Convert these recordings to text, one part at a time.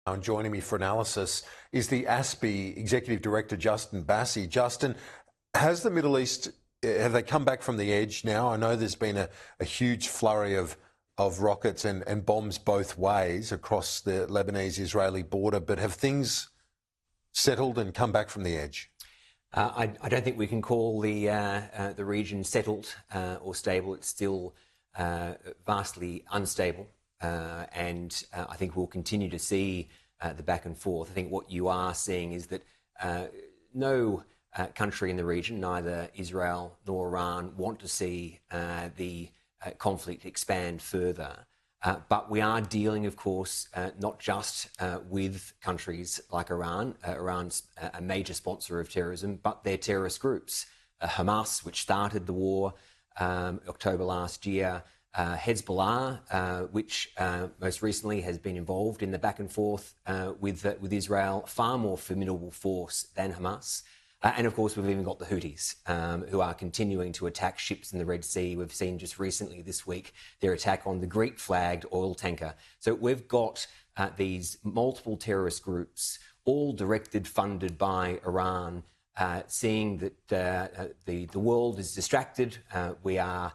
And joining me for analysis is the ASPI Executive Director, Justin Bassi. Justin, has the Middle East, have they come back from the edge now? I know there's been a huge flurry of rockets and bombs both ways across the Lebanese-Israeli border, but have things settled and come back from the edge? I don't think we can call the region settled or stable. It's still vastly unstable. And I think we'll continue to see the back and forth. I think what you are seeing is that no country in the region, neither Israel nor Iran, want to see the conflict expand further. But we are dealing, of course, not just with countries like Iran. Iran's a major sponsor of terrorism, but their terrorist groups. Hamas, which started the war October last year, Hezbollah, which most recently has been involved in the back and forth with Israel, far more formidable force than Hamas. And of course, we've even got the Houthis, who are continuing to attack ships in the Red Sea. We've seen just recently this week their attack on the Greek-flagged oil tanker. So we've got these multiple terrorist groups, all directed, funded by Iran, seeing that the world is distracted. We are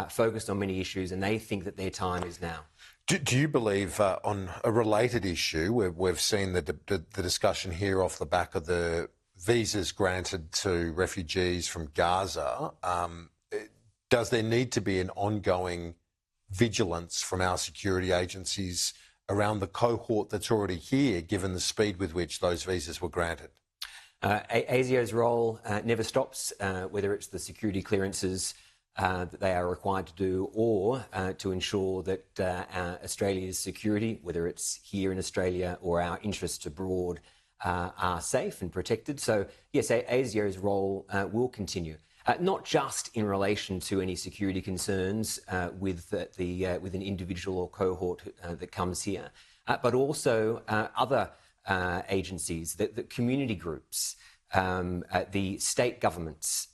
focused on many issues, and they think that their time is now. Do you believe, on a related issue, where we've seen the discussion here off the back of the visas granted to refugees from Gaza, does there need to be an ongoing vigilance from our security agencies around the cohort that's already here, given the speed with which those visas were granted? ASIO's role never stops, whether it's the security clearances that they are required to do, or to ensure that Australia's security, whether it's here in Australia or our interests abroad, are safe and protected. So yes, ASIO's role will continue, not just in relation to any security concerns with an individual or cohort that comes here, but also other agencies, the community groups, the state governments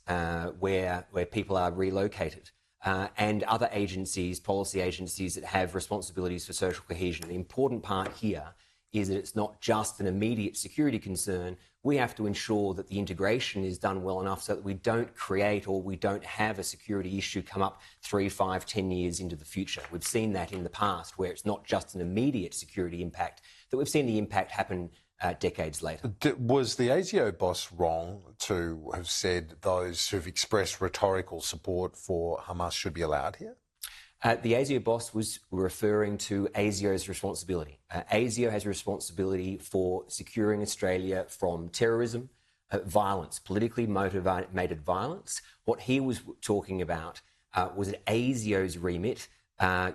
where people are relocated, and other agencies, policy agencies that have responsibilities for social cohesion. The important part here is that it's not just an immediate security concern. We have to ensure that the integration is done well enough so that we don't create or we don't have a security issue come up 3, 5, 10 years into the future. We've seen that in the past, where it's not just an immediate security impact, that we've seen the impact happen decades later. Was the ASIO boss wrong to have said those who've expressed rhetorical support for Hamas should be allowed here? The ASIO boss was referring to ASIO's responsibility. ASIO has a responsibility for securing Australia from terrorism, violence, politically motivated violence. What he was talking about was that ASIO's remit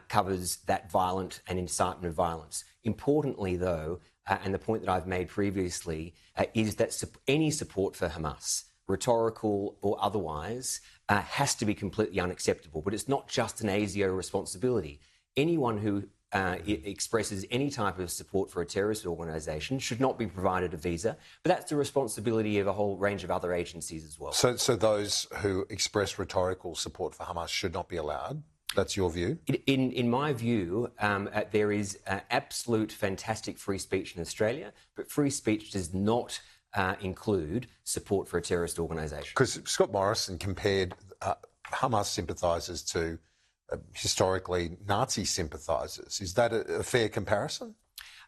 covers that violent and incitement of violence. Importantly, though, and the point that I've made previously, is that any support for Hamas, rhetorical or otherwise, has to be completely unacceptable. But it's not just an ASIO responsibility. Anyone who expresses any type of support for a terrorist organisation should not be provided a visa. But that's the responsibility of a whole range of other agencies as well. So those who express rhetorical support for Hamas should not be allowed? That's your view? In my view, there is absolute fantastic free speech in Australia, but free speech does not include support for a terrorist organisation. Because Scott Morrison compared Hamas sympathisers to historically Nazi sympathisers. Is that a fair comparison?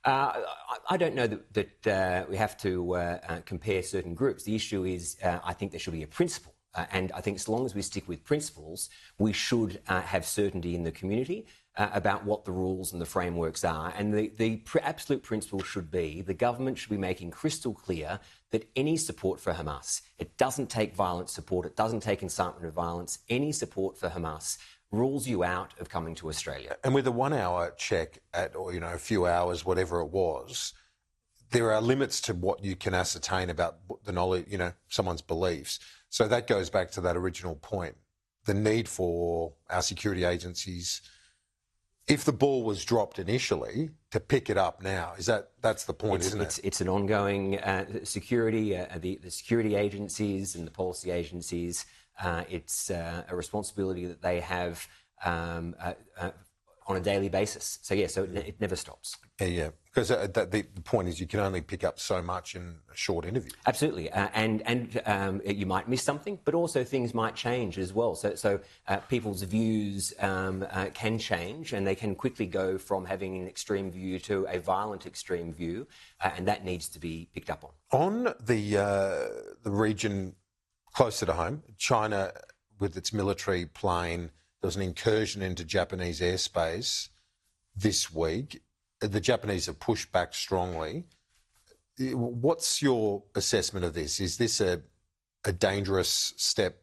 I don't know that we have to compare certain groups. The issue is I think there should be a principle. And I think as long as we stick with principles, we should have certainty in the community about what the rules and the frameworks are. And the absolute principle should be the government should be making crystal clear that any support for Hamas, it doesn't take violent support, it doesn't take incitement of violence, any support for Hamas rules you out of coming to Australia. And with a 1 hour check or a few hours, whatever it was, there are limits to what you can ascertain about the knowledge, someone's beliefs. So that goes back to that original point, the need for our security agencies, if the ball was dropped initially, to pick it up now. That's the point, isn't it? It's an ongoing security, the security agencies and the policy agencies. It's a responsibility that they have on a daily basis. So it never stops. Yeah, because the point is you can only pick up so much in a short interview. Absolutely, and you might miss something, but also things might change as well. So people's views can change, and they can quickly go from having an extreme view to a violent extreme view, and that needs to be picked up on. On the region closer to home, China, with its military plane, there was an incursion into Japanese airspace this week. The Japanese have pushed back strongly. What's your assessment of this? Is this a dangerous step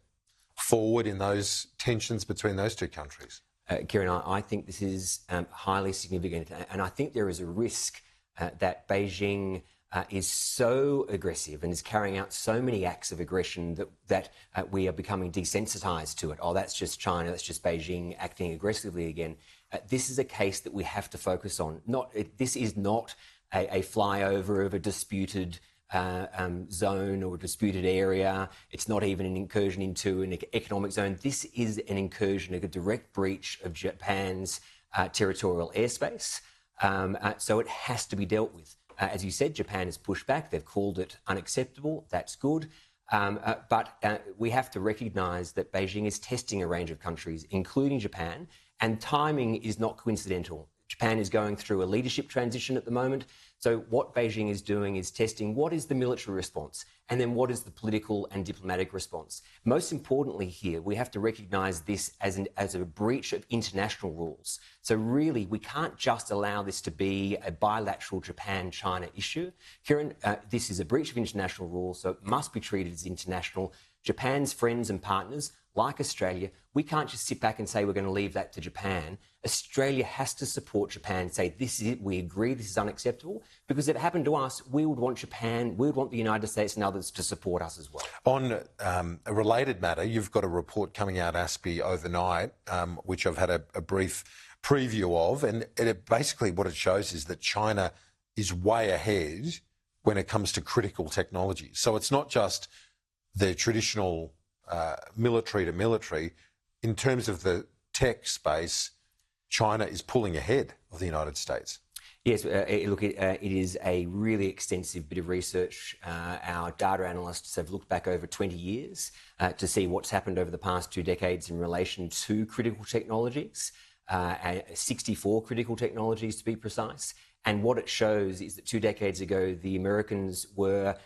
forward in those tensions between those two countries? Kieran, I think this is highly significant, and I think there is a risk that Beijing is so aggressive and is carrying out so many acts of aggression that we are becoming desensitized to it. Oh, that's just China, that's just Beijing acting aggressively again. This is a case that we have to focus on. This is not a flyover of a disputed zone or a disputed area. It's not even an incursion into an economic zone. This is an incursion, a direct breach of Japan's territorial airspace. So it has to be dealt with. As you said, Japan has pushed back. They've called it unacceptable. That's good. But we have to recognise that Beijing is testing a range of countries, including Japan, and timing is not coincidental. Japan is going through a leadership transition at the moment. So what Beijing is doing is testing what is the military response and then what is the political and diplomatic response. Most importantly here, we have to recognise this as a breach of international rules. So really, we can't just allow this to be a bilateral Japan-China issue. Kieran, this is a breach of international rules, so it must be treated as international. Japan's friends and partners, like Australia, we can't just sit back and say we're going to leave that to Japan. Australia has to support Japan and say, this is it, we agree, this is unacceptable. Because if it happened to us, we would want Japan, we would want the United States and others to support us as well. On a related matter, you've got a report coming out, ASPI, overnight, which I've had a brief preview of. And basically what it shows is that China is way ahead when it comes to critical technology. So it's not just the traditional military to military. In terms of the tech space, China is pulling ahead of the United States. Yes, look, it is a really extensive bit of research. Our data analysts have looked back over 20 years to see what's happened over the past 2 decades in relation to critical technologies, 64 critical technologies to be precise. And what it shows is that 2 decades ago, the Americans were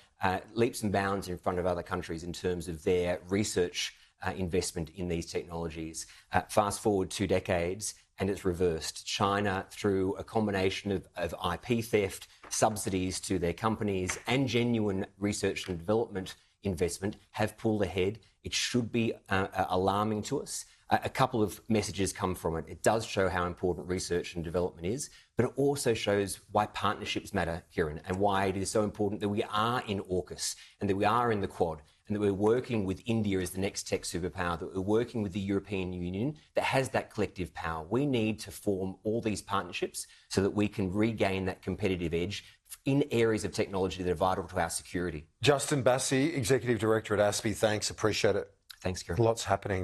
leaps and bounds in front of other countries in terms of their research investment in these technologies. Fast forward 2 decades, and it's reversed. China, through a combination of IP theft, subsidies to their companies, and genuine research and development investment, have pulled ahead. It should be alarming to us. A couple of messages come from it. It does show how important research and development is, but it also shows why partnerships matter, Kieran, and why it is so important that we are in AUKUS and that we are in the Quad and that we're working with India as the next tech superpower, that we're working with the European Union that has that collective power. We need to form all these partnerships so that we can regain that competitive edge in areas of technology that are vital to our security. Justin Bassi, Executive Director at ASPI, thanks. Appreciate it. Thanks, Kieran. Lots happening.